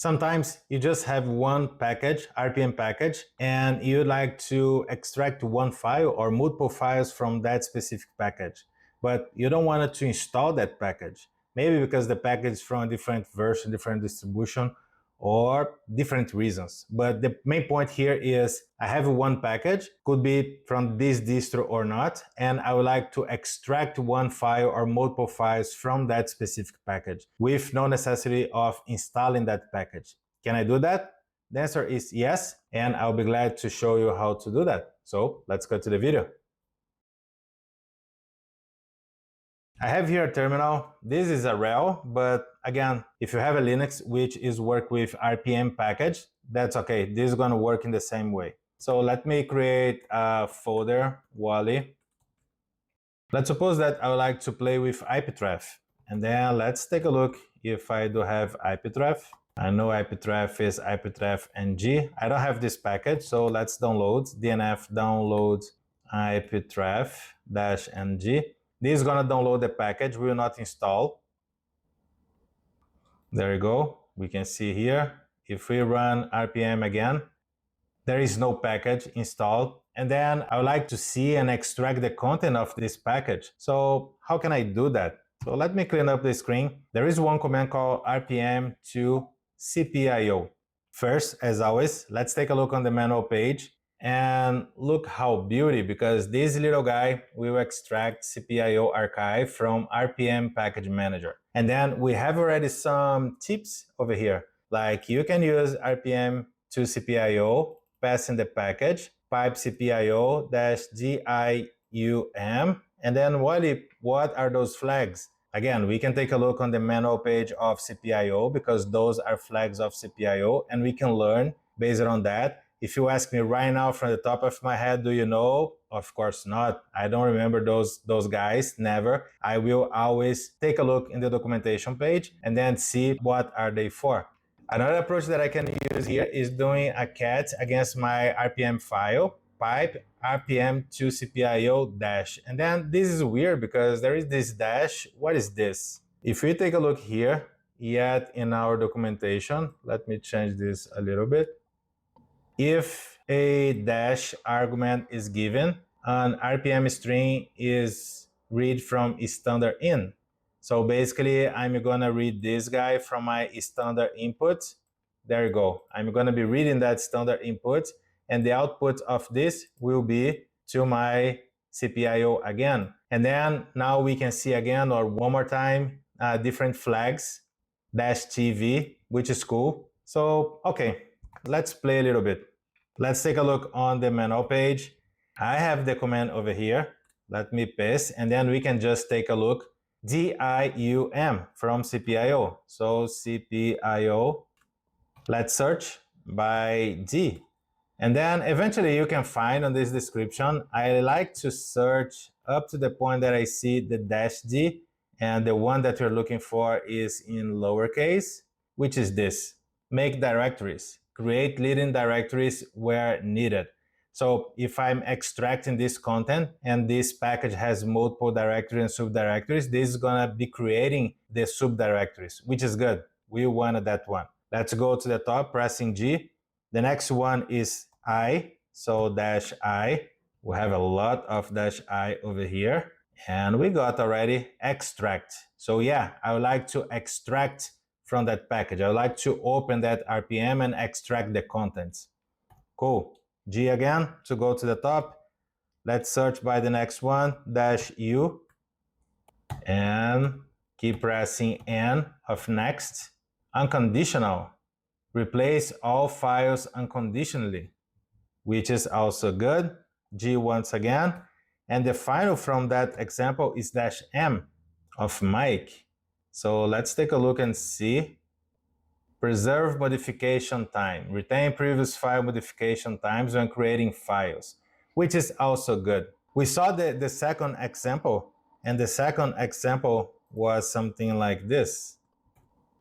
Sometimes you just have one package, RPM package, and you'd like to extract one file or multiple files from that specific package, but you don't want to install that package. Maybe because the package is from a different version, different distribution, or different reasons. But the main point here is I have one package, could be from this distro or not, and I would like to extract one file or multiple files from that specific package with no necessity of installing that package. Can I do that? The answer is yes, and I'll be glad to show you how to do that. So let's go to the video. I have here a terminal. This is a rel, but again, if you have a Linux which is work with RPM package, that's okay. This is going to work in the same way. So let me create a folder, Wally. Let's suppose that I would like to play with iptref. And then let's take a look if I do have iptref. I know iptref is iptref ng. I don't have this package, so let's download dnf download iptref-ng. This is going to download the package, we will not install. There you go. We can see here, if we run RPM again, there is no package installed. And then I would like to see and extract the content of this package. So how can I do that? So let me clean up the screen. There is one command called rpm2cpio. First, as always, let's take a look on the manual page. And look how beauty, because this little guy will extract cpio archive from RPM package manager. And then we have already some tips over here. Like you can use rpm2cpio, pass in the package, pipe cpio-dium, and then what are those flags? Again, we can take a look on the manual page of cpio, because those are flags of cpio, and we can learn based on that. If you ask me right now from the top of my head, do you know? Of course not. I don't remember those guys, never. I will always take a look in the documentation page and then see what are they for. Another approach that I can use here is doing a cat against my RPM file, pipe rpm2cpio dash. And then this is weird because there is this dash. What is this? If we take a look here, yet in our documentation, let me change this a little bit. If a dash argument is given, an RPM string is read from standard in. So basically, I'm going to read this guy from my standard input. There you go. I'm going to be reading that standard input, and the output of this will be to my cpio again. And then now we can see again, or one more time, different flags, dash TV, which is cool. So, okay. Let's play a little bit. Let's take a look on the manual page. I have the command over here. Let me paste, and then we can just take a look. dium from cpio. So cpio, let's search by D. And then eventually you can find on this description, I like to search up to the point that I see the dash D, and the one that you're looking for is in lowercase, which is this. Make directories. Create leading directories where needed. So if I'm extracting this content and this package has multiple directories and subdirectories, this is going to be creating the subdirectories, which is good. We wanted that one. Let's go to the top, pressing G. The next one is I, so dash I. We have a lot of dash I over here. And we got already extract. So yeah, I would like to extract from that package. I would like to open that RPM and extract the contents. Cool. G again to go to the top. Let's search by the next one, dash U, and keep pressing N of next. Unconditional. Replace all files unconditionally, which is also good. G once again. And the final from that example is dash M of Mike. So let's take a look and see. Preserve modification time. Retain previous file modification times when creating files, which is also good. We saw the second example, and the second example was something like this.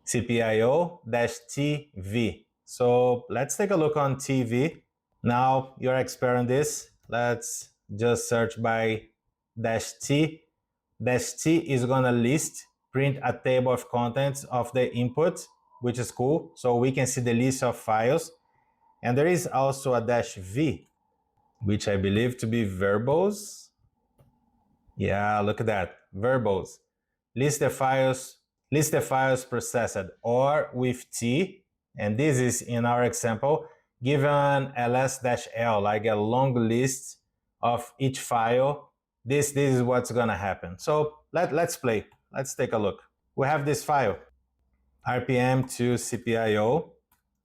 cpio-tv. So let's take a look on TV. Now you're experiencing this. Let's just search by -t. -t is going to print a table of contents of the input. which is cool. So we can see the list of files. And there is also a -v, which I believe to be verbose. Yeah, look at that, verbose. List the files processed, or with T, and this is in our example, given ls-l, like a long list of each file. This is what's gonna happen. So let's play. Let's take a look. We have this file, rpm2cpio.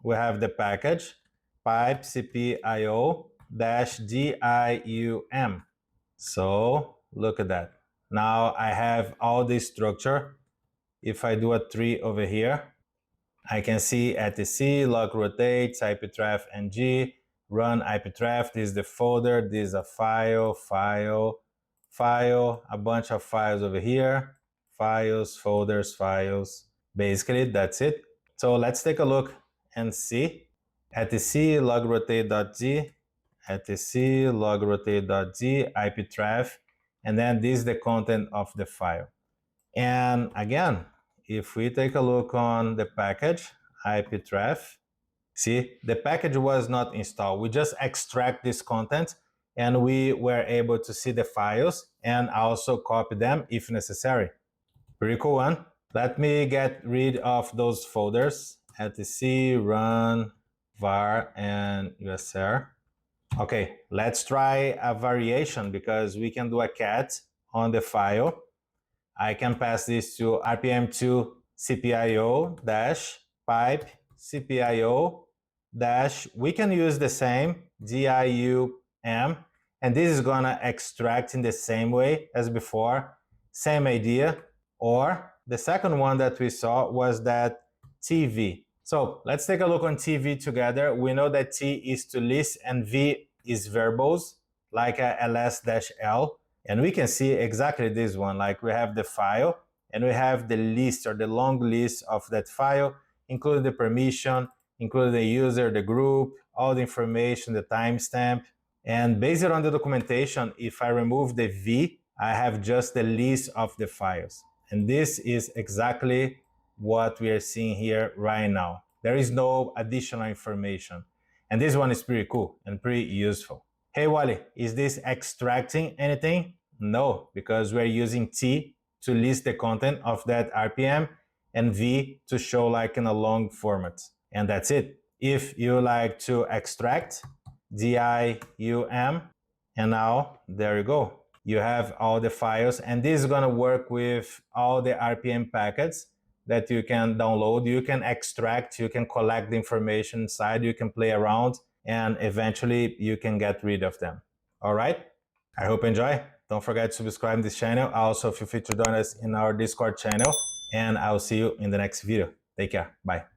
We have the package, pipe cpio-dium. So look at that. Now I have all this structure. If I do a tree over here, I can see etc, log rotate, iptref ng, run iptref. This is the folder. This is a file, a bunch of files over here. Files, folders, files. Basically, that's it. So let's take a look and see. etc log rotate.d, etc log rotate.d, iptref, and then this is the content of the file. And again, if we take a look on the package, iptref, see, the package was not installed. We just extract this content and we were able to see the files and also copy them if necessary. Pretty cool one. Let me get rid of those folders, etc, run, var, and usr. Okay, let's try a variation because we can do a cat on the file. I can pass this to rpm2cpio dash pipe cpio dash. We can use the same dium, and this is gonna extract in the same way as before, same idea. Or the second one that we saw was that TV. So let's take a look on TV together. We know that T is to list and V is verbose, like a ls-l. And we can see exactly this one, like we have the file and we have the list or the long list of that file, including the permission, including the user, the group, all the information, the timestamp. And based on the documentation, if I remove the V, I have just the list of the files. And this is exactly what we are seeing here right now. There is no additional information. And this one is pretty cool and pretty useful. Hey Wally, is this extracting anything? No, because we're using T to list the content of that RPM and V to show like in a long format. And that's it. If you like to extract, dium, and now there you go. You have all the files, and this is gonna work with all the RPM packets that you can download. You can extract, you can collect the information inside, you can play around, and eventually you can get rid of them. All right, I hope you enjoy. Don't forget to subscribe to this channel. Also feel free to join us in our Discord channel, and I'll see you in the next video. Take care, bye.